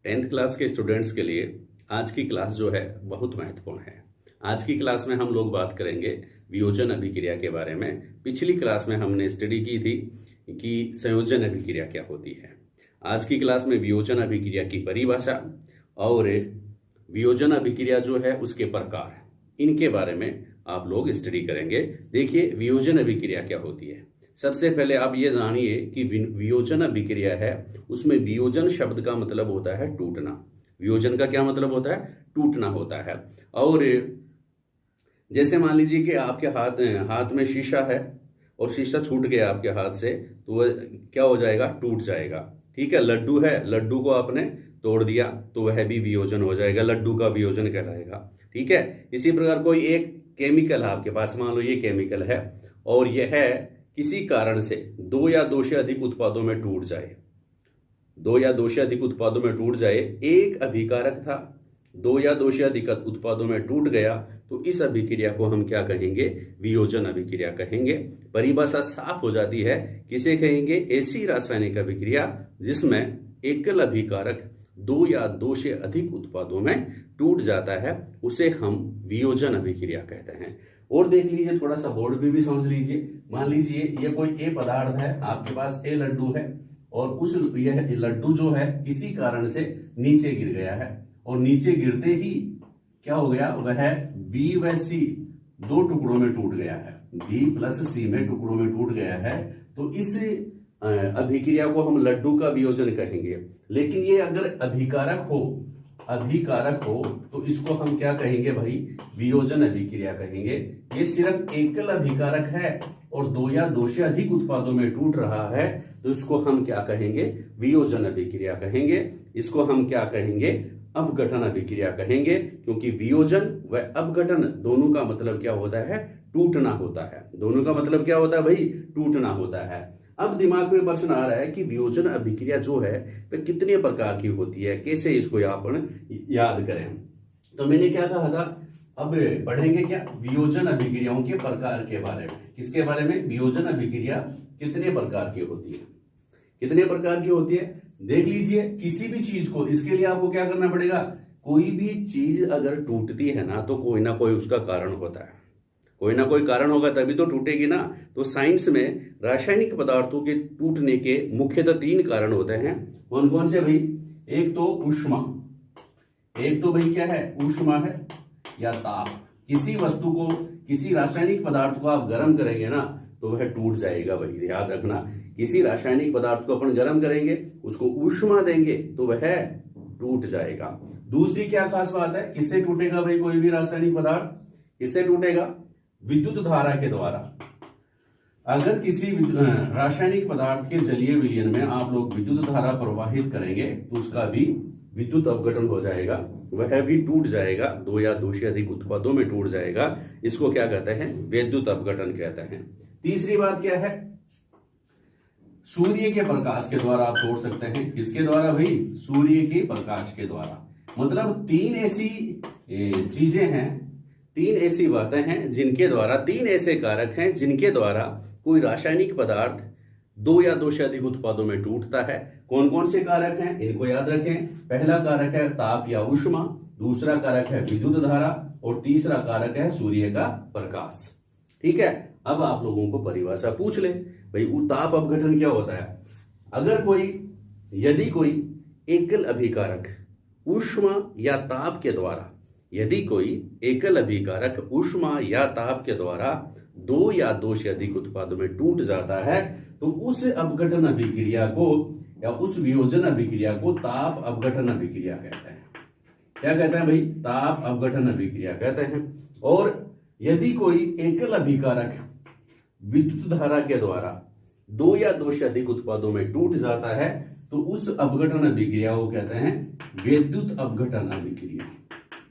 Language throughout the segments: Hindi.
टेंथ क्लास के स्टूडेंट्स के लिए आज की क्लास जो है बहुत महत्वपूर्ण है। आज की क्लास में हम लोग बात करेंगे वियोजन अभिक्रिया के बारे में। पिछली क्लास में हमने स्टडी की थी कि संयोजन अभिक्रिया क्या होती है। आज की क्लास में वियोजन अभिक्रिया की परिभाषा और वियोजन अभिक्रिया जो है उसके प्रकार, इनके बारे में आप लोग स्टडी करेंगे। देखिए वियोजन अभिक्रिया क्या होती है। सबसे पहले आप ये जानिए कि वियोजन अभिक्रिया है, उसमें वियोजन शब्द का मतलब होता है टूटना। वियोजन का क्या मतलब होता है? टूटना होता है। और जैसे मान लीजिए कि आपके हाथ में शीशा है और शीशा छूट गया आपके हाथ से, तो वह क्या हो जाएगा? टूट जाएगा। ठीक है, लड्डू है, लड्डू को आपने तोड़ दिया तो वह भी वियोजन हो जाएगा, लड्डू का वियोजन कहलाएगा। ठीक है, इसी प्रकार कोई एक केमिकल है आपके पास, मान लो ये केमिकल है और यह है किसी कारण से दो या दो से अधिक उत्पादों में टूट जाए, दो या दो से अधिक उत्पादों में टूट जाए। एक अभिकारक था, दो या दो से अधिक उत्पादों में टूट गया, तो इस अभिक्रिया को हम क्या कहेंगे? वियोजन अभिक्रिया कहेंगे। परिभाषा साफ हो जाती है। किसे कहेंगे? ऐसी रासायनिक अभिक्रिया जिसमें एकल अभिकारक दो या दो से अधिक उत्पादों में टूट जाता है, उसे हम वियोजन अभिक्रिया कहते हैं। और देख लीजिए, थोड़ा सा बोर्ड पे भी समझ लीजिए। मान लीजिए ये कोई ए पदार्थ है, आपके पास ए लड्डू है और यह लड्डू जो है किसी कारण से नीचे गिर गया है और नीचे गिरते ही क्या हो गया? वह बी व सी दो टुकड़ों में टूट गया है, बी प्लस सी में टुकड़ों में टूट गया है। तो इस अभिक्रिया को हम लड्डू का वियोजन कहेंगे। लेकिन ये अगर अभिकारक हो तो इसको हम क्या कहेंगे भाई? वियोजन अभिक्रिया कहेंगे। ये सिर्फ एकल अभिकारक है और दो या दो से अधिक उत्पादों में टूट रहा है, तो इसको हम क्या कहेंगे? वियोजन अभिक्रिया कहेंगे। इसको हम क्या कहेंगे? अपघटन अभिक्रिया कहेंगे। क्योंकि वियोजन व अपघटन दोनों का मतलब क्या होता है? टूटना होता है। दोनों का मतलब क्या होता है भाई? टूटना होता है। अब दिमाग में प्रश्न आ रहा है कि वियोजन अभिक्रिया जो है वह कितने प्रकार की होती है, कैसे इसको याद करें। तो मैंने क्या कहा था, अब पढ़ेंगे क्या? वियोजन अभिक्रियाओं के प्रकार के बारे में। किसके बारे में? वियोजन अभिक्रिया कितने प्रकार की होती है, कितने प्रकार की होती है। देख लीजिए, किसी भी चीज को, इसके लिए आपको क्या करना पड़ेगा? कोई भी चीज अगर टूटती है ना, तो कोई ना कोई उसका कारण होता है, कोई ना कोई कारण होगा तभी तो टूटेगी ना। तो साइंस में रासायनिक पदार्थों के टूटने के मुख्यतः तीन कारण होते हैं। कौन कौन से भाई? एक तो ऊष्मा, एक तो भाई क्या है? ऊष्मा है या ताप। किसी वस्तु को, किसी रासायनिक पदार्थ को आप गर्म करेंगे ना तो वह टूट जाएगा। भाई याद रखना, किसी रासायनिक पदार्थ को अपन गर्म करेंगे, उसको ऊष्मा देंगे तो वह टूट जाएगा। दूसरी क्या खास बात है? किससे टूटेगा भाई कोई भी रासायनिक पदार्थ? किससे टूटेगा? विद्युत धारा के द्वारा। अगर किसी रासायनिक पदार्थ के जलीय विलयन में आप लोग विद्युत धारा प्रवाहित करेंगे तो उसका भी विद्युत अपघटन हो जाएगा, वह भी टूट जाएगा, दो या दो से अधिक उत्पादों में टूट जाएगा। इसको क्या कहते हैं? विद्युत अपघटन कहते हैं। तीसरी बात क्या है? सूर्य के प्रकाश के द्वारा आप तोड़ सकते हैं। किसके द्वारा भाई? सूर्य के प्रकाश के द्वारा। मतलब तीन ऐसी चीजें हैं, तीन ऐसी बातें हैं जिनके द्वारा, तीन ऐसे कारक हैं जिनके द्वारा कोई रासायनिक पदार्थ दो या दो से अधिक उत्पादों में टूटता है। कौन कौन से कारक हैं? इनको याद रखें। पहला कारक है ताप या ऊष्मा, दूसरा कारक है विद्युत धारा और तीसरा कारक है सूर्य का प्रकाश। ठीक है, अब आप लोगों को परिभाषा पूछ ले भाई, ताप अपघटन क्या होता है? यदि कोई एकल अभिकारक ऊष्मा या ताप के द्वारा, यदि कोई एकल अभिकारक ऊष्मा या ताप के द्वारा दो या दो से अधिक उत्पादों में टूट जाता है, तो उस अपघटन अभिक्रिया को या उस वियोजन अभिक्रिया को ताप अपघटन अभिक्रिया कहते हैं। क्या कहते हैं भाई? ताप अपघटन अभिक्रिया कहते हैं। और यदि कोई एकल अभिकारक विद्युत धारा के द्वारा दो या दो से अधिक उत्पादों में टूट जाता है, तो उस अपघटन अभिक्रिया को कहते हैं विद्युत अपघटन अभिक्रिया।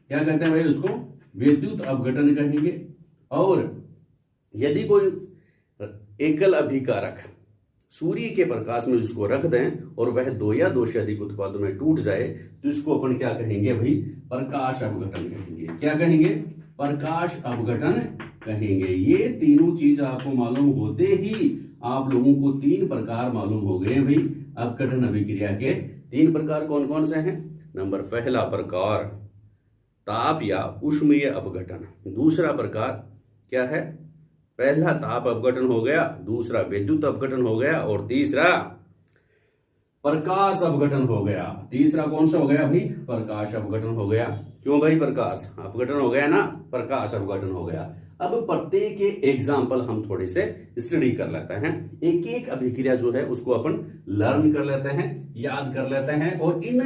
क्या कहते हैं भाई? उसको विद्युत अपघटन कहेंगे। और यदि कोई एकल अभिकारक सूर्य के प्रकाश में जिसको रख दें और वह दो या दो से अधिक उत्पादों में टूट जाए, तो इसको अपन क्या कहेंगे भाई? प्रकाश अपघटन कहेंगे। क्या कहेंगे? प्रकाश अपघटन कहेंगे। ये तीनों चीज आपको मालूम होते ही आप लोगों को तीन प्रकार मालूम हो गए भाई अपघटन अभिक्रिया के तीन प्रकार कौन कौन से हैं? नंबर पहला प्रकार ताप या ऊष्मीय अपघटन। दूसरा प्रकार क्या है? पहला ताप अपघटन हो गया, दूसरा विद्युत अपघटन हो गया, और तीसरा प्रकाश अपघटन हो गया। तीसरा कौन सा हो गया भाई? प्रकाश अपघटन हो गया। क्यों भाई? प्रकाश अपघटन हो गया ना, प्रकाश अपघटन हो गया। अब प्रत्येक एग्जाम्पल हम थोड़े से स्टडी कर लेते हैं। एक एक अभिक्रिया जो है उसको अपन लर्न कर लेते हैं, याद कर लेते हैं, और इन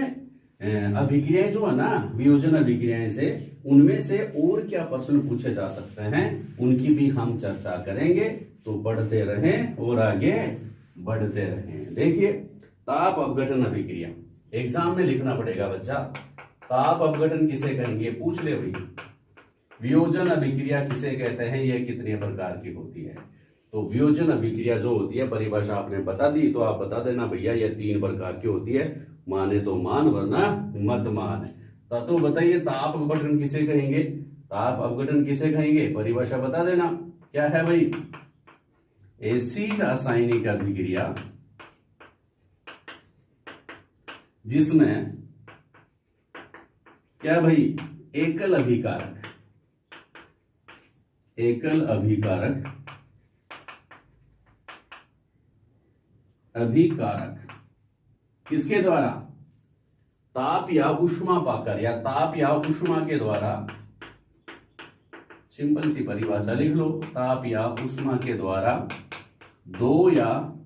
अभिक्रियाएं जो है ना, वियोजन अभिक्रियाएं से, उनमें से और क्या प्रश्न पूछे जा सकते हैं उनकी भी हम चर्चा करेंगे। तो पढ़ते रहें और आगे बढ़ते रहें। देखिए, ताप अपघटन अभिक्रिया एग्जाम में लिखना पड़ेगा बच्चा। ताप अपघटन किसे कहेंगे? पूछ ले भाई। वियोजन अभिक्रिया किसे कहते हैं? यह कितने प्रकार की होती है? तो वियोजन अभिक्रिया जो होती है, परिभाषा आपने बता दी, तो आप बता देना भैया ये तीन प्रकार की होती है। माने तो मान, वरना मत मान। तो बताइए, ताप अपघटन किसे कहेंगे? ताप अपघटन किसे कहेंगे? परिभाषा बता देना। क्या है भाई? ऐसी रासायनिक अभिक्रिया जिसमें क्या भाई? एकल अभिकारक किसके द्वारा? ताप या ऊष्मा पाकर, या ताप या ऊष्मा के द्वारा, सिंपल सी परिभाषा लिख लो, ताप या ऊष्मा के द्वारा दो या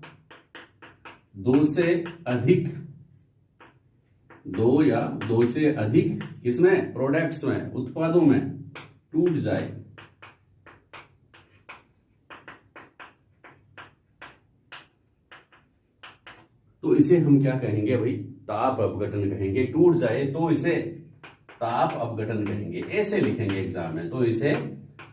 दो से अधिक किसमें? प्रोडक्ट्स में, उत्पादों में टूट जाए। तो इसे हम क्या कहेंगे भाई? ताप अपघटन कहेंगे। टूट जाए तो इसे ताप अपघटन कहेंगे। ऐसे लिखेंगे एग्जाम में, तो इसे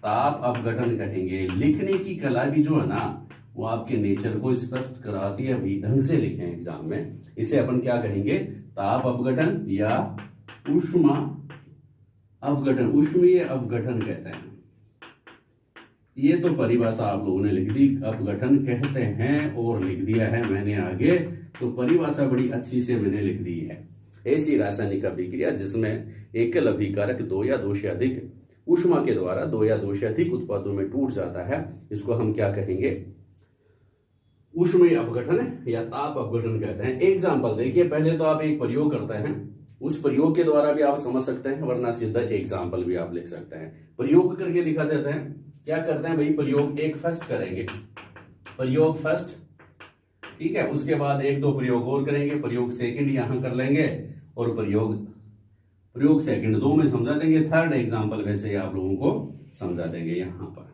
ताप अपघटन कहेंगे। लिखने की कला भी जो है ना, वो आपके नेचर को स्पष्ट कराती है भाई। ढंग से लिखें एग्जाम में। इसे अपन क्या कहेंगे? ताप अपघटन या ऊष्मा अपघटन, ऊष्मीय अपघटन कहते हैं। ये तो परिभाषा आप लोगों ने लिख दी, अपघटन कहते हैं, और लिख दिया है मैंने आगे। तो परिभाषा बड़ी अच्छी से मैंने लिख दी है। ऐसी रासायनिक अभिक्रिया जिसमें एकल अभिकारक दो या दो से अधिक ऊष्मा के द्वारा दो या दो से अधिक उत्पादों में टूट जाता है, इसको हम क्या कहेंगे? ऊष्मीय अपघटन या ताप अपघटन कहते हैं। एग्जाम्पल देखिए, पहले तो आप एक प्रयोग करते हैं, उस प्रयोग के द्वारा भी आप समझ सकते हैं, वरना सीधा एग्जाम्पल भी आप लिख सकते हैं। प्रयोग करके दिखा देते हैं। क्या करते हैं भाई? प्रयोग एक फर्स्ट करेंगे, प्रयोग फर्स्ट, ठीक है। उसके बाद एक दो प्रयोग और करेंगे, प्रयोग सेकंड यहां कर लेंगे, और प्रयोग सेकंड दो में समझा देंगे। थर्ड एग्जाम्पल वैसे आप लोगों को समझा देंगे यहां पर,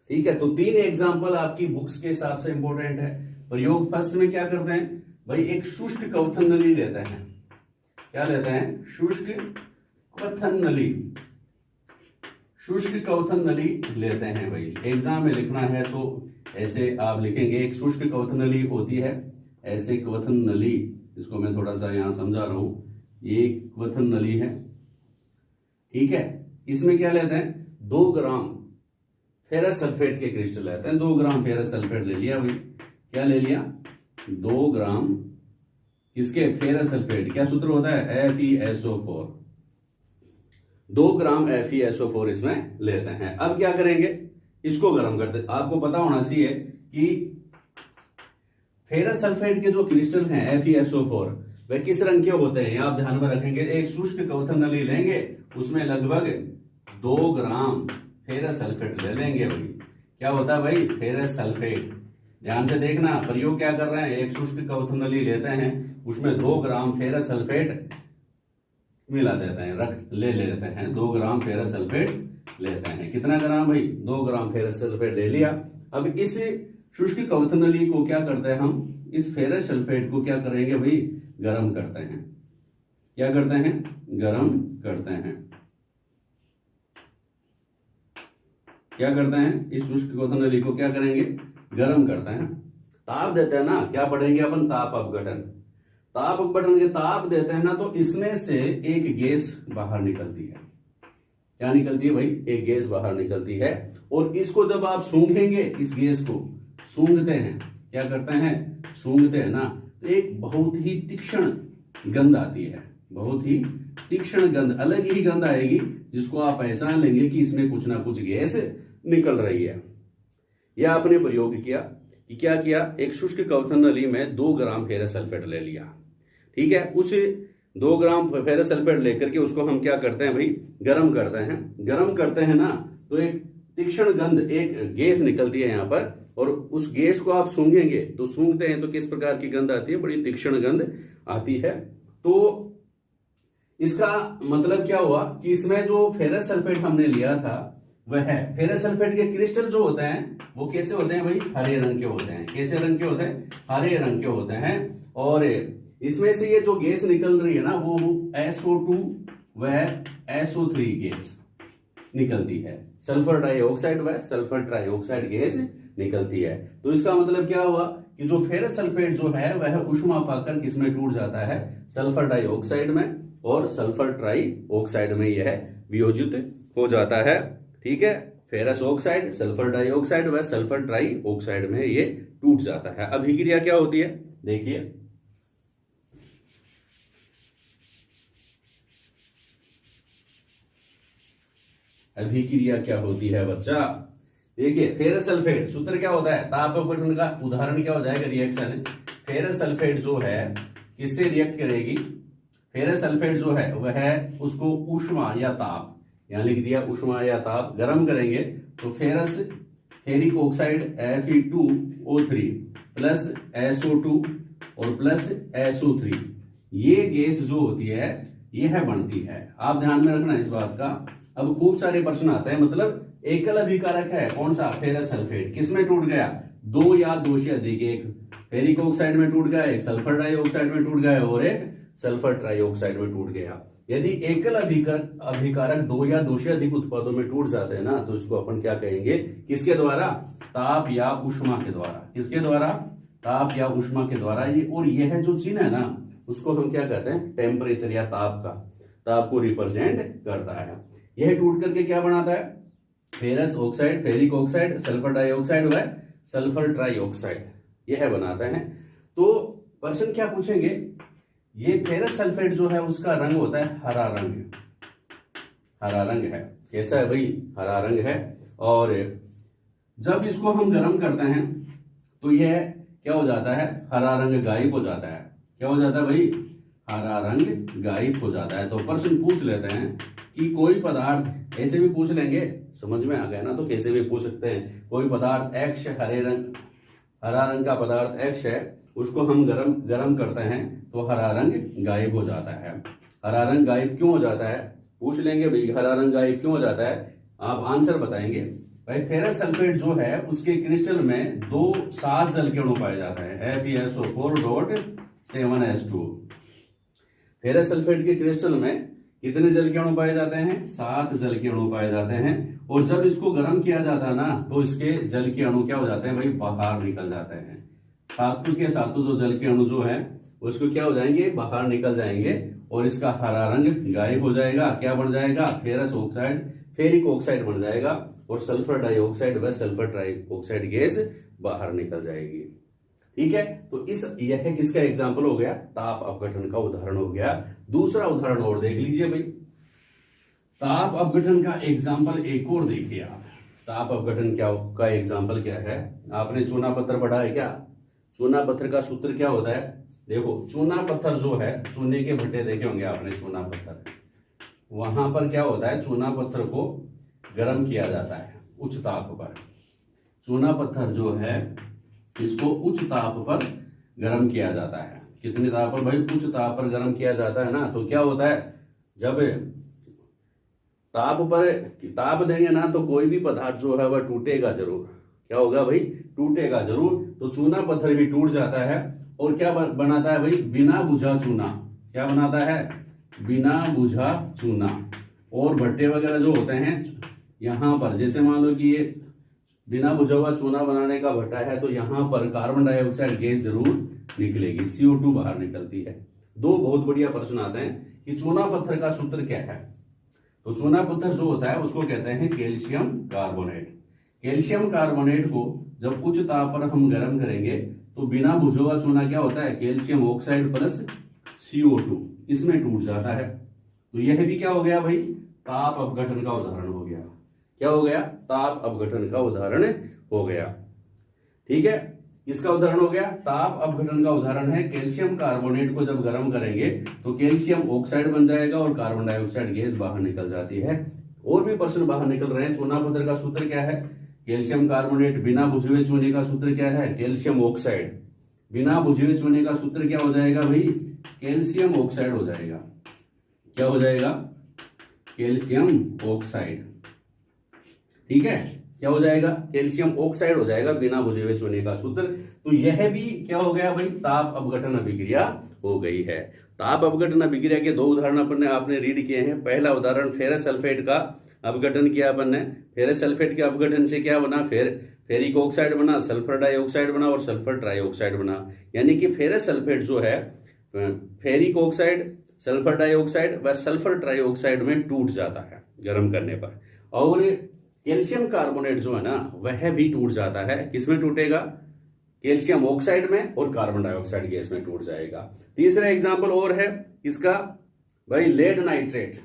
ठीक है। तो तीन एग्जाम्पल आपकी बुक्स के हिसाब से इंपॉर्टेंट है। प्रयोग फर्स्ट में क्या करते हैं भाई? एक शुष्क क्वथन नली लेते हैं। क्या लेते हैं? शुष्क क्वथन नली। शुष्क क्वथन नली लेते हैं भाई। एग्जाम में लिखना है तो ऐसे आप लिखेंगे, एक शुष्क क्वथन नली होती है, ऐसे क्वथन नली, इसको मैं थोड़ा सा यहां समझा रहा हूं, ये क्वथन नली है, ठीक है। इसमें क्या लेते हैं? 2 ग्राम फेरस सल्फेट के क्रिस्टल लेते हैं। 2 ग्राम फेरस सल्फेट ले लिया भाई। क्या ले लिया? 2 ग्राम किसके? Ferrous sulphate. क्या सूत्र होता है? FeSO4। 2 ग्राम FeSO4 इसमें लेते हैं। अब क्या करेंगे? इसको गर्म करते। आपको पता होना चाहिए कि फेरस सल्फेट के जो क्रिस्टल हैं FeSO4 वे किस रंग के होते हैं, आप ध्यान में रखेंगे। एक शुष्क क्वथन नली लेंगे, उसमें लगभग 2 ग्राम फेरस सल्फेट ले लेंगे भाई। क्या होता है भाई? Ferrous sulphate. ध्यान से देखना, प्रयोग क्या कर रहे हैं? एक शुष्क क्वथन नली लेते हैं, उसमें 2 ग्राम फेरस सल्फेट मिला देते हैं, ले लेते हैं। 2 ग्राम फेरस सल्फेट लेते हैं। कितना ग्राम भाई? 2 ग्राम फेरस सल्फेट ले लिया। अब इस शुष्क क्वथन नली को क्या करते हैं हम? इस फेरस सल्फेट को क्या करेंगे भाई? गर्म करते हैं। क्या करते हैं? गर्म करते हैं। क्या करते हैं? इस शुष्क क्वथन नली को क्या करेंगे? गर्म करते हैं। ताप देते हैं ना, क्या पढ़ेंगे अपन? ताप अपघटन। ताप अपघटन के ताप देते हैं ना, तो इसमें से एक गैस बाहर निकलती है। क्या निकलती है भाई? एक गैस बाहर निकलती है। और इसको जब आप सूंघेंगे, इस गैस को सूंघते हैं, क्या करते हैं? सूंघते हैं ना, तो एक बहुत ही तीक्ष्ण गंध आती है, बहुत ही तीक्ष्ण गंध, अलग ही गंध आएगी जिसको आप पहचान लेंगे कि इसमें कुछ ना कुछ गैस निकल रही है। यह आपने प्रयोग किया कि क्या किया, एक शुष्क कवथन नली में 2 ग्राम फेरस सल्फेट ले लिया, ठीक है। उस 2 ग्राम फेरस सल्फेट लेकर के उसको हम क्या करते हैं भाई, गर्म करते हैं। गर्म करते हैं ना तो एक तीक्ष्ण गंध, एक गैस निकलती है यहाँ पर, और उस गैस को आप सूंघेंगे तो सूंघते हैं तो किस प्रकार की गंध आती है, बड़ी तीक्ष्ण गंध आती है। तो इसका मतलब क्या हुआ कि इसमें जो फेरस सल्फेट हमने लिया था वह है, फेरस सल्फेट के क्रिस्टल जो होते हैं वो कैसे होते हैं भाई, हरे रंग के होते हैं। कैसे रंग के होते हैं, हरे रंग के होते हैं। और इसमें से ये जो गैस निकल रही है ना वो SO2 व SO3 गैस निकलती है, सल्फर डाइऑक्साइड व सल्फर ट्राइऑक्साइड गैस निकलती है। तो इसका मतलब क्या हुआ कि जो फेरस सल्फेट जो है वह ऊष्मा पाकर किसमें टूट जाता है, सल्फर डाइऑक्साइड में, और सल्फर ट्राइऑक्साइड में यह वियोजित हो जाता है, ठीक है। फेरस ऑक्साइड, सल्फर डाइऑक्साइड व सल्फर ट्राइऑक्साइड में ये टूट जाता है। अभिक्रिया क्या होती है, देखिए अभिक्रिया क्या होती है बच्चा, देखिए फेरस सल्फेट सूत्र क्या होता है, ताप अपघटन का उदाहरण क्या हो जाएगा, रिएक्शन। फेरस सल्फेट जो है किससे रिएक्ट करेगी, फेरस सल्फेट जो है वह उसको ऊष्मा या ताप, यहां लिख दिया ऊष्मा या ताप, गर्म करेंगे तो ferric oxide Fe2O3 plus SO2 और प्लस SO3, ये गैस जो होती है यह बनती है। आप ध्यान में रखना इस बात का। अब खूब सारे प्रश्न आते हैं, मतलब एकल अभिकारक है कौन सा, फेरस सल्फेट, किसमें टूट गया, 2 या 2 से अधिक, एक फेरिक ऑक्साइड में टूट गया, एक सल्फर डाइऑक्साइड में टूट गया और एक सल्फर ट्राइऑक्साइड में टूट गया। यदि एकल अभिकारक 2 या 2 से अधिक उत्पादों में टूट जाते हैं ना तो इसको अपन क्या कहेंगे, किसके द्वारा, ताप या ऊष्मा के द्वारा। किसके द्वारा, ताप या ऊष्मा के द्वारा। ये और यह जो चिन्ह है ना उसको हम क्या कहते हैं, टेम्परेचर या ताप का, ताप को रिप्रेजेंट करता है। यह टूट करके क्या बनाता है, ferrous oxide, ferric oxide, sulphur dioxide व सल्फर ट्राइऑक्साइड, यह बनाता है। तो प्रश्न क्या पूछेंगे, ये फेरस सल्फेट जो है उसका रंग होता है हरा रंग, हरा रंग है। कैसा है भाई, हरा रंग है। और जब इसको हम गर्म करते हैं तो यह क्या हो जाता है, हरा रंग गायब हो जाता है। क्या हो जाता है भाई, हरा रंग गायब हो जाता है। तो प्रश्न पूछ लेते हैं कि कोई पदार्थ, ऐसे भी पूछ लेंगे, समझ में आ गया ना, तो कैसे भी पूछ सकते हैं। कोई पदार्थ X हरा रंग का पदार्थ X है, उसको हम गरम करते हैं तो हरा रंग गायब हो जाता है। हरा रंग गायब क्यों हो जाता है, पूछ लेंगे भाई, हरा रंग गायब क्यों हो जाता है, आप आंसर बताएंगे। भाई फेरस सल्फेट जो है उसके क्रिस्टल में 2 7 जल के अणु पाए जाते हैं, FeSO4.7H2। फेरस सल्फेट के क्रिस्टल में कितने जल के अणु पाए जाते हैं, 7 जल के अणु पाए जाते हैं। और जब इसको गर्म किया जाता है ना तो इसके जल के अणु क्या हो जाते हैं भाई, बाहर निकल जाते हैं। सातों के सातों जो जल के अणु जो है उसको क्या हो जाएंगे, बाहर निकल जाएंगे और इसका हरा रंग गायब हो जाएगा। क्या बन जाएगा, फेरस ऑक्साइड, फेरिक ऑक्साइड बन जाएगा और सल्फर डाइऑक्साइड व सल्फर ट्राइऑक्साइड गैस बाहर निकल जाएगी। ठीक है, तो यह किसका एग्जाम्पल हो गया, ताप अपघटन का उदाहरण हो गया। दूसरा उदाहरण और देख लीजिए भाई, ताप अपघटन का एग्जाम्पल एक और देखिए आप। ताप अपघटन का एग्जाम्पल क्या है, आपने चूना पत्थर पढ़ा है क्या। चूना पत्थर का सूत्र क्या होता है, देखो चूना पत्थर जो है, चूने के भट्टे देखे होंगे आपने चूना पत्थर, वहां पर क्या होता है, चूना पत्थर को गर्म किया जाता है उच्च ताप पर। चूना पत्थर जो है इसको उच्च ताप पर गर्म किया जाता है। कितने ताप पर भाई, उच्च ताप पर गर्म किया जाता है ना। तो क्या होता है, जब ताप पर ताप देंगे ना तो कोई भी पदार्थ जो है वह टूटेगा जरूर। क्या होगा भाई, टूटेगा जरूर। तो चूना पत्थर भी टूट जाता है और क्या बनाता है भाई, बिना बुझा चूना। क्या बनाता है, बिना बुझा चूना। और भट्टे वगैरह जो होते हैं यहां पर, जैसे मान लो कि ये बिना बुझा हुआ चूना बनाने का भट्टा है तो यहां पर कार्बन डाइऑक्साइड गैस जरूर निकलेगी, CO2 बाहर निकलती है। दो बहुत बढ़िया प्रश्न आते हैं कि चूना पत्थर का सूत्र क्या है। तो चूना पत्थर जो होता है उसको कहते हैं कैल्शियम कार्बोनेट। कैल्शियम कार्बोनेट को जब उच्च ताप पर हम गर्म करेंगे तो बिना बुझा हुआ चूना क्या होता है, कैल्शियम ऑक्साइड प्लस CO2 इसमें टूट जाता है। तो यह भी क्या हो गया भाई, ताप अपघटन का उदाहरण हो गया। क्या हो गया, ताप अपघटन का उदाहरण हो गया। ठीक है, इसका उदाहरण हो गया। ताप अपघटन का उदाहरण है कैल्शियम कार्बोनेट को जब गर्म करेंगे तो कैल्शियम ऑक्साइड बन जाएगा और कार्बन डाइऑक्साइड गैस बाहर निकल जाती है। और भी प्रश्न बाहर निकल रहे हैं। चूना पत्थर का सूत्र क्या है, कैल्शियम कार्बोनेट। बिना बुझे हुए चूने का सूत्र क्या है, कैल्शियम ऑक्साइड। बिना बुझे हुए चूने का सूत्र क्या हो जाएगा भाई, कैल्शियम ऑक्साइड हो जाएगा। क्या हो जाएगा, कैल्शियम ऑक्साइड। ठीक है, क्या हो जाएगा, कैल्शियम ऑक्साइड हो जाएगा बिना बुझे हुए चूने का सूत्र। तो यह भी क्या हो गया भाई, ताप अपघटन अभिक्रिया हो गई है। ताप अपघटन अभिक्रिया के दो उदाहरण आपने रीड किए हैं। पहला उदाहरण फेरस सल्फेट का अपघटन किया अपन ने। फेरस सल्फेट के अपघटन से क्या बना, फेरिक ऑक्साइड बना, सल्फर डाइऑक्साइड बना और सल्फर ट्राइऑक्साइड बना। यानी कि फेरस सल्फेट जो है फेरिक ऑक्साइड, सल्फर डाइऑक्साइड व सल्फर ट्राइऑक्साइड में टूट जाता है गर्म करने पर। और कैल्शियम कार्बोनेट जो है ना वह भी टूट जाता है। किसमें टूटेगा, कैल्शियम ऑक्साइड में और कार्बन डाइऑक्साइड गैस में टूट जाएगा। तीसरा एग्जांपल और है इसका भाई, लेड नाइट्रेट।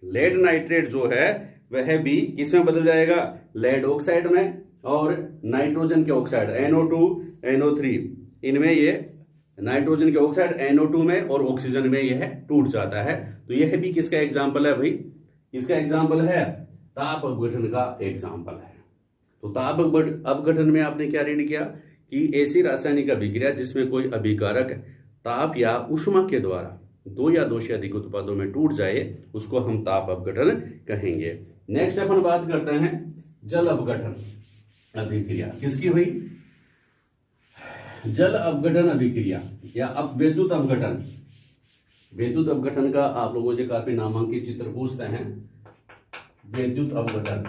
लेड नाइट्रेट जो है वह भी किसमें बदल जाएगा, लेड ऑक्साइड में और नाइट्रोजन के ऑक्साइड NO2 NO3 इनमें ये नाइट्रोजन के ऑक्साइड NO2 में और ऑक्सीजन में यह टूट जाता है। तो यह भी किसका एग्जाम्पल है भाई, इसका एग्जाम्पल है ताप अपघटन का एग्जाम्पल है। तो ताप अपघटन में आपने क्या रीड किया कि ऐसी रासायनिक अभिक्रिया जिसमें कोई अभिकारक ताप या उष्मा के द्वारा दो या दो से अधिक उत्पादों में टूट जाए उसको हम ताप अपघटन कहेंगे। नेक्स्ट अपन बात करते हैं जल अपघटन अभिक्रिया। किसकी हुई, जल अपघटन अभिक्रिया या विद्युत अपघटन। विद्युत अपघटन का आप लोगों से काफी नामांकित चित्र पूछते हैं। विद्युत अपघटन,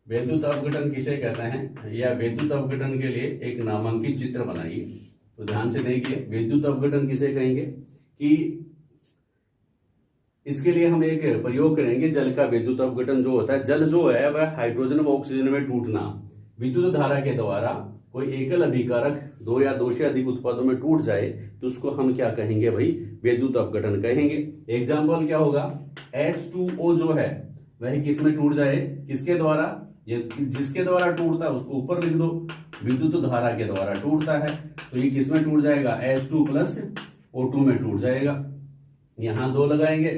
विद्युत अपघटन किसे कहते हैं, या विद्युत अपघटन के लिए एक नामांकित चित्र बनाइए। तो ध्यान से देखिए, विद्युत अपघटन किसे कहेंगे कि इसके लिए हम एक प्रयोग करेंगे जल का। विद्युत अपघटन जो होता है, जल जो है वह हाइड्रोजन व ऑक्सीजन में टूटना। विद्युत धारा के द्वारा कोई एकल अभिकारक दो या दो से अधिक उत्पादों में टूट जाए तो उसको हम क्या कहेंगे भाई, विद्युत अपघटन कहेंगे। एग्जाम्पल क्या होगा, H2O जो है वह किस में टूट जाए, किसके द्वारा, ये जिसके द्वारा टूटता है उसको ऊपर लिख दो, विद्युत धारा के द्वारा टूटता है। तो ये किस में टूट जाएगा, H2 + O2 में टूट जाएगा। यहां दो लगाएंगे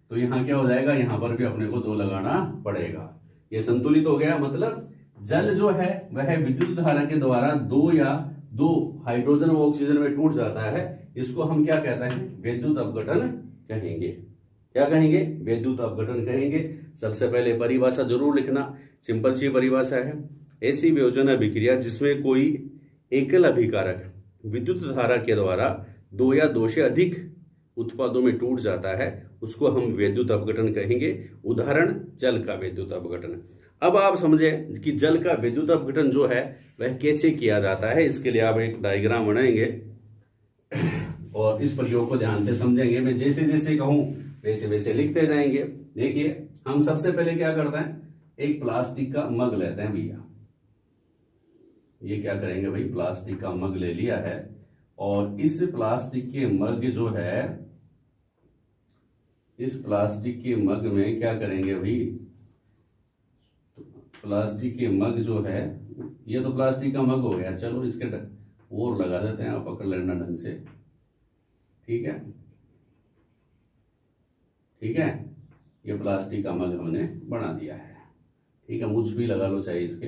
तो यहां क्या हो जाएगा, यहां पर भी अपने को दो लगाना पड़ेगा। ये संतुलित हो गया। मतलब जल जो है वह विद्युत धारा के द्वारा दो या दो हाइड्रोजन व ऑक्सीजन में टूट जाता है। इसको हम क्या कहते हैं, विद्युत अपघटन कहेंगे। क्या कहेंगे, विद्युत अपघटन कहेंगे। सबसे पहले परिभाषा जरूर लिखना, सिंपल सी परिभाषा है, ऐसी वियोजन अभिक्रिया जिसमें कोई एकल अभिकारक विद्युत धारा के द्वारा दो या दो से अधिक उत्पादों में टूट जाता है उसको हम विद्युत अपघटन कहेंगे। उदाहरण जल का विद्युत अपघटन। अब आप समझे कि जल का विद्युत अपघटन जो है वह कैसे किया जाता है। इसके लिए आप एक डायग्राम बनाएंगे और इस प्रयोग को ध्यान से समझेंगे। मैं जैसे जैसे कहूं वैसे वैसे लिखते जाएंगे। देखिए, हम सबसे पहले क्या करते हैं, एक प्लास्टिक का मग लेते हैं भैया। ये क्या करेंगे भाई, प्लास्टिक का मग ले लिया है और इस प्लास्टिक के मग जो है, इस प्लास्टिक के मग में क्या करेंगे भाई, प्लास्टिक के मग जो है, ये तो प्लास्टिक का मग हो गया। चलो इसके और लगा देते हैं, आप पकड़ लेना ढंग से। ठीक है, ठीक है, ये प्लास्टिक का मग हमने बना दिया है। ठीक है, मुझ भी लगा लो चाहे इसके,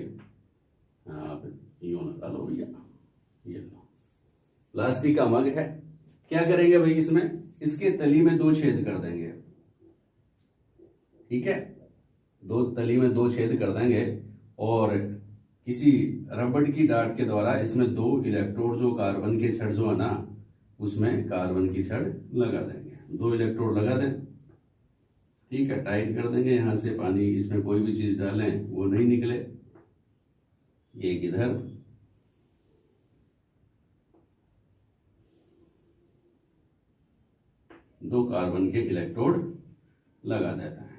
आप यूं लगा लो भैया। ये लो प्लास्टिक का मग है। क्या करेंगे भाई, इसमें इसके तली में दो छेद कर देंगे। ठीक है, दो तली में दो छेद कर देंगे और किसी रबड़ की डाट के द्वारा इसमें दो इलेक्ट्रोड जो कार्बन के छड़ जो है ना उसमें कार्बन की छड़ लगा देंगे। दो इलेक्ट्रोड लगा दें। ठीक है, टाइट कर देंगे। यहां से पानी, इसमें कोई भी चीज डालें वो नहीं निकले। एक इधर, दो कार्बन के इलेक्ट्रोड लगा देता है।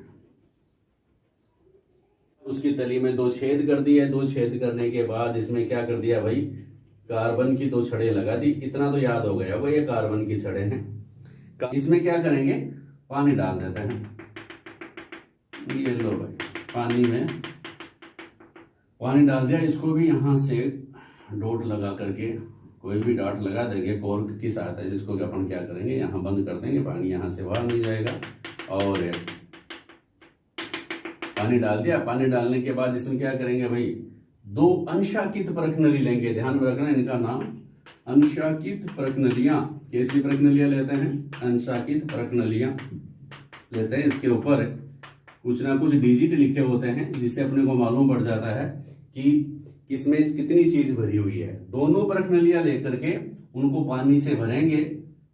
उसकी तली में दो छेद कर दिए। दो छेद करने के बाद इसमें क्या कर दिया भाई, कार्बन की 2 छड़ें लगा दी, इतना तो याद हो गया वो, ये कार्बन की छड़ें हैं। इसमें क्या करेंगे, पानी डाल देते हैं। ये लो भाई, पानी डाल दिया, इसको भी यहां से डॉट लगा करके, कोई भी डॉट लगा देंगे कॉर्क की सहायता, जिसको अपन क्या करेंगे यहाँ बंद कर देंगे, पानी यहाँ से बाहर नहीं जाएगा। और पानी डाल दिया। पानी डालने के बाद इसमें क्या करेंगे भाई, 2 अंशाकित परखनली लेंगे, ध्यान रखना इनका नाम अंशाकित परखनलियां। कैसी परखनलियां लेते हैं, अंशाकित परखनलियां लेते हैं। इसके ऊपर कुछ ना कुछ डिजिट लिखे होते हैं, जिससे अपने को मालूम पड़ जाता है कि किसमें कितनी चीज भरी हुई है। दोनों परखनलियां लेकर के उनको पानी से भरेंगे,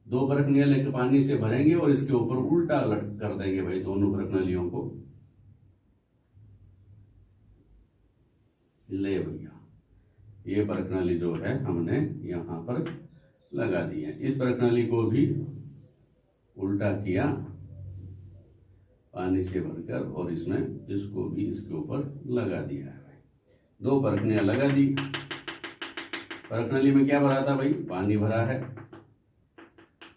2 परखनलियां लेकर पानी से भरेंगे और इसके ऊपर उल्टा कर देंगे भाई दोनों परखनलियों को। ले भैया, ये परखनली जो है हमने यहां पर लगा दी है। इस परखनली को भी उल्टा किया पानी से भरकर, और इसमें इसको भी इसके ऊपर लगा दिया है भाई। 2 परखनियां लगा दी। परखनली में क्या भरा था भाई, पानी भरा है,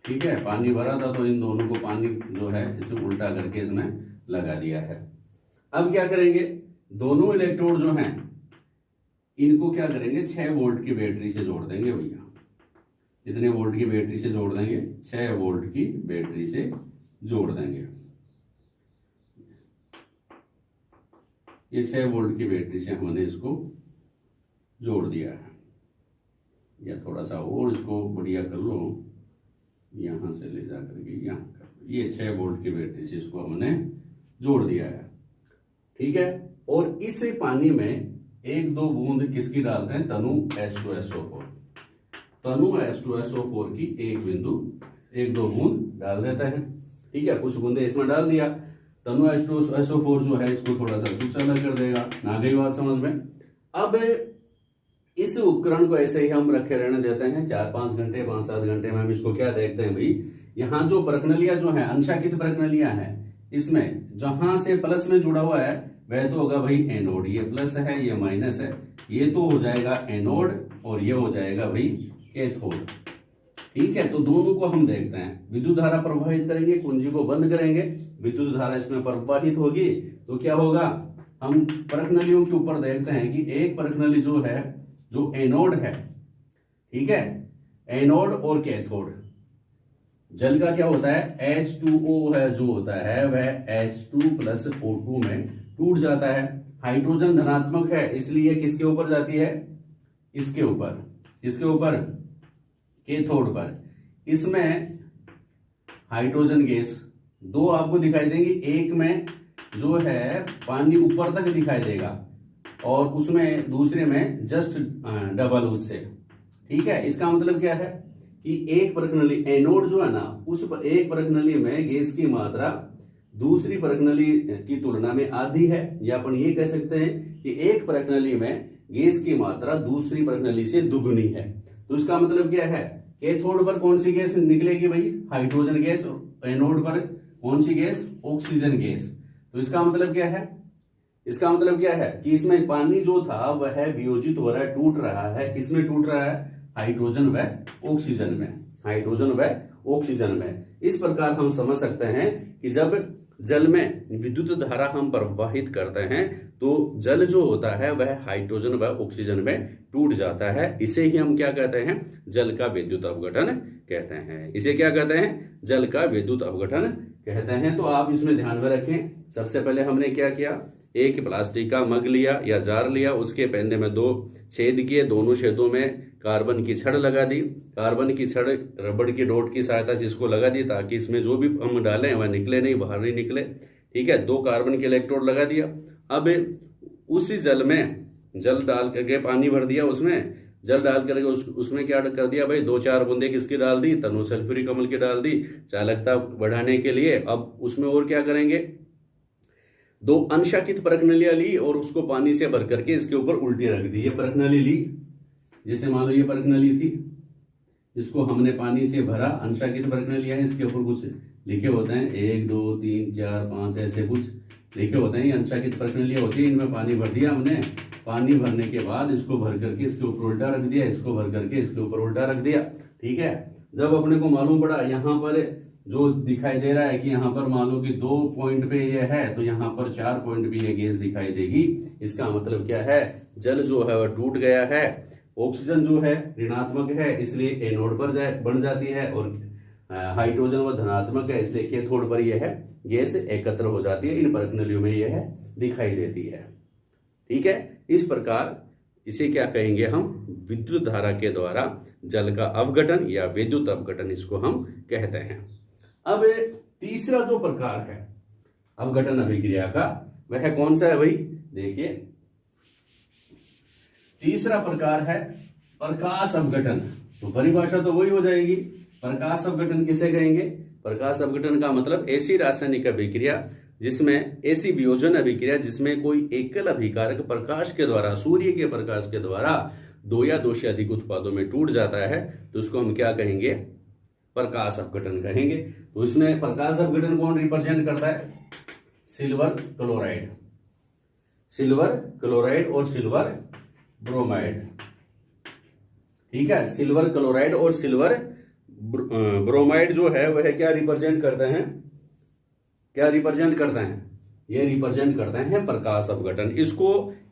ठीक है, पानी भरा था, तो इन दोनों को पानी जो है इसे उल्टा करके इसमें लगा दिया है। अब क्या करेंगे, दोनों इलेक्ट्रोड जो हैं इनको क्या करेंगे, 6 वोल्ट की बैटरी से जोड़ देंगे भैया। कितने वोल्ट की बैटरी से जोड़ देंगे, 6 वोल्ट की बैटरी से जोड़ देंगे। ये 6 वोल्ट की बैटरी से हमने इसको जोड़ दिया है। या थोड़ा सा और इसको बढ़िया कर लो, यहां से ले जा करके यहां कर, ये 6 वोल्ट की बैटरी से इसको हमने जोड़ दिया है, ठीक है। और इस पानी में 1-2 बूंद किसकी डालते हैं, तनु H2SO4। तनु H2SO4 की 1-2 बूंद डाल देता है, ठीक है। कुछ बूंदे इसमें डाल दिया, तनु H2SO4 जो है इसको थोड़ा सा सूक्ष्म अलग कर देगा। ना गई बात समझ में। अब इस उपकरण को ऐसे ही हम रखे रहने देते हैं 4-5 घंटे, 5-7 घंटे में हम इसको क्या देखते हैं भाई, यहाँ जो परखनलियां जो है अंशाकित परखनलियां हैं, इसमें जहां से प्लस में जुड़ा हुआ है वह तो होगा भाई एनोड, ये प्लस है ये माइनस है, ये तो हो जाएगा एनोड और ये हो जाएगा भाई कैथोड, ठीक है। तो दोनों को हम देखते हैं, विद्युत धारा प्रवाहित करेंगे, कुंजी को बंद करेंगे, विद्युत धारा इसमें प्रवाहित होगी, तो क्या होगा, हम परखनलियों के ऊपर देखते हैं कि एक परखनली जो है, जो एनोड है, ठीक है, एनोड और कैथोड। जल का क्या होता है, H2O है जो होता है वह H2+O2 में टूट जाता है। हाइड्रोजन धनात्मक है, इसलिए किसके ऊपर जाती है, इसके ऊपर, इसके ऊपर कैथोड पर। इसमें हाइड्रोजन गैस 2 आपको दिखाई देंगी, एक में जो है पानी ऊपर तक दिखाई देगा और उसमें दूसरे में जस्ट डबल उससे, ठीक है। इसका मतलब क्या है कि एक परखनली एनोड जो है ना, उस पर एक परखनली में गैस की मात्रा दूसरी परखनली की तुलना में आधी है, या अपन ये कह सकते हैं कि एक परखनली में गैस की मात्रा दूसरी परखनली से दुगुनी है। तो इसका मतलब क्या है, कैथोड पर कौन सी गैस निकलेगी भाई, हाइड्रोजन गैस, एनोड पर कौन सी गैस, ऑक्सीजन गैस। तो इसका मतलब क्या है, इसका मतलब क्या है कि इसमें पानी जो था वह वियोजित हो रहा है, टूट रहा है, किसमें टूट रहा है, हाइड्रोजन व ऑक्सीजन में, हाइड्रोजन व ऑक्सीजन में। इस प्रकार हम समझ सकते हैं कि जब जल में विद्युत धारा हम प्रवाहित करते हैं तो जल जो होता है वह हाइड्रोजन व ऑक्सीजन में टूट जाता है। इसे ही हम क्या कहते हैं, जल का विद्युत अपघटन कहते हैं। इसे क्या कहते हैं, जल का विद्युत अपघटन कहते हैं। तो आप इसमें ध्यान में रखें, सबसे पहले हमने क्या किया, एक प्लास्टिक का मग लिया या जार लिया, उसके पेंदे में 2 छेद किए, दोनों छेदों में कार्बन की छड़ लगा दी। कार्बन की छड़ रबड़ की डॉट की सहायता से इसको लगा दी ताकि इसमें जो भी हम डालें वह निकले नहीं, बाहर नहीं निकले, ठीक है। 2 कार्बन के इलेक्ट्रोड लगा दिया। अब उसी जल में जल डाल करके पानी भर दिया, उसमें जल डाल करके उसमें क्या कर दिया भाई, 2-4 बूंदे किसकी डाल दी, तनु सल्फ्यूरिक अम्ल की डाल दी चालकता बढ़ाने के लिए। अब उसमें और क्या करेंगे, 2 अंशाकित परखनलियां ली और उसको पानी से भर करके इसके ऊपर उल्टी रख दी। ये परखनली ली, जैसे मान लो ये परखनली थी, इसको हमने पानी से भरा, अंशाकित परखनलियां हैं, इसके ऊपर कुछ लिखे होते हैं 1 2 3 4 5 ऐसे कुछ लिखे होते हैं, ये अंशाकित परखनलियां होती है, इनमें पानी भर दिया हमने पानी भरने के बाद इसको भर करके इसके ऊपर उल्टा रख दिया, इसको भर करके इसके ऊपर उल्टा रख दिया। ठीक है, जब अपने को मालूम पड़ा यहाँ पर जो दिखाई दे रहा है कि यहाँ पर मान लो कि 2 पॉइंट पे ये है, तो यहाँ पर 4 पॉइंट पे ये गैस दिखाई देगी। इसका मतलब क्या है, जल जो है वह टूट गया है, ऑक्सीजन जो है ऋणात्मक है इसलिए एनोड पर बन जाती है, और हाइड्रोजन वह धनात्मक है इसलिए कैथोड पर यह है गैस एकत्र हो जाती है। इन प्रणालियों में यह दिखाई देती है। ठीक है, इस प्रकार इसे क्या कहेंगे हम, विद्युत धारा के द्वारा जल का अवघटन या विद्युत अवघटन इसको हम कहते हैं। अब तीसरा जो प्रकार है अवघटन अभिक्रिया का, वह कौन सा है भाई, देखिए तीसरा प्रकार है प्रकाश अवघटन। तो परिभाषा तो वही हो जाएगी, प्रकाश अवघटन किसे कहेंगे। प्रकाश अवघटन का मतलब ऐसी रासायनिक अभिक्रिया जिसमें, ऐसी वियोजन अभिक्रिया जिसमें कोई एकल अभिकारक प्रकाश के द्वारा, सूर्य के प्रकाश के द्वारा 2 या 2 से अधिक उत्पादों में टूट जाता है, तो उसको हम क्या कहेंगे, प्रकाश अपघटन कहेंगे। तो इसमें प्रकाश अपघटन कौन रिप्रेजेंट करता है, सिल्वर क्लोराइड, सिल्वर क्लोराइड और सिल्वर ब्रोमाइड। ठीक है, सिल्वर क्लोराइड और सिल्वर ब्रोमाइड जो है वह क्या रिप्रेजेंट करते हैं, क्या रिप्रेजेंट करते हैं, ये रिप्रेजेंट करते हैं प्रकाश अपघटन।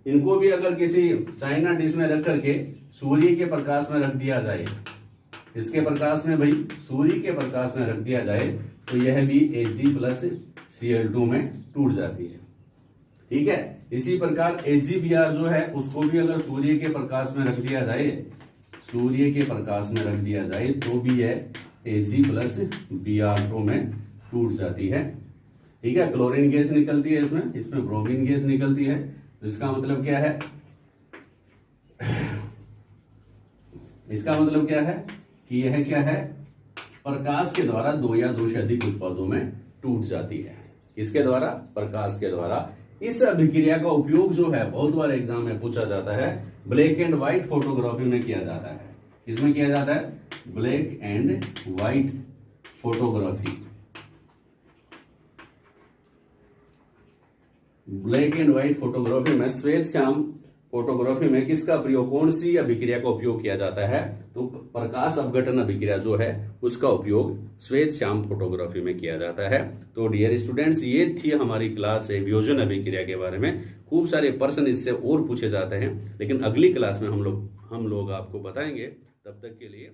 इनको भी अगर किसी चाइना डिश में रख करके सूर्य के प्रकाश में रख दिया जाए, इसके प्रकाश में भाई सूर्य के प्रकाश में रख दिया जाए, तो यह भी Ag+Cl2 में टूट जाती है। ठीक है, इसी प्रकार AgBr जो है उसको भी अगर सूर्य के प्रकाश में रख दिया जाए, सूर्य के प्रकाश में रख दिया जाए, तो भी यह Ag+Br2 में टूट जाती है। ठीक है, क्लोरीन गैस निकलती है इसमें ब्रोमीन गैस निकलती है। तो इसका मतलब क्या है, इसका मतलब क्या है कि यह क्या है, प्रकाश के द्वारा 2 या 2 से अधिक उत्पादों में टूट जाती है। किसके द्वारा, प्रकाश के द्वारा। इस अभिक्रिया का उपयोग जो है बहुत बार एग्जाम में पूछा जाता है, ब्लैक एंड व्हाइट फोटोग्राफी में किया जाता है। किसमें किया जाता है, black and white photography. Black and white photography में, श्वेत श्याम फोटोग्राफी में किसका प्रयोग, कौन सी अभिक्रिया का उपयोग किया जाता है, तो प्रकाश अपघटन अभिक्रिया जो है उसका उपयोग श्वेत श्याम फोटोग्राफी में किया जाता है। तो डियर स्टूडेंट्स, ये थी हमारी क्लास है वियोजन अभिक्रिया के बारे में। खूब सारे प्रश्न इससे और पूछे जाते हैं, लेकिन अगली क्लास में हम लोग आपको बताएंगे। तब तक के लिए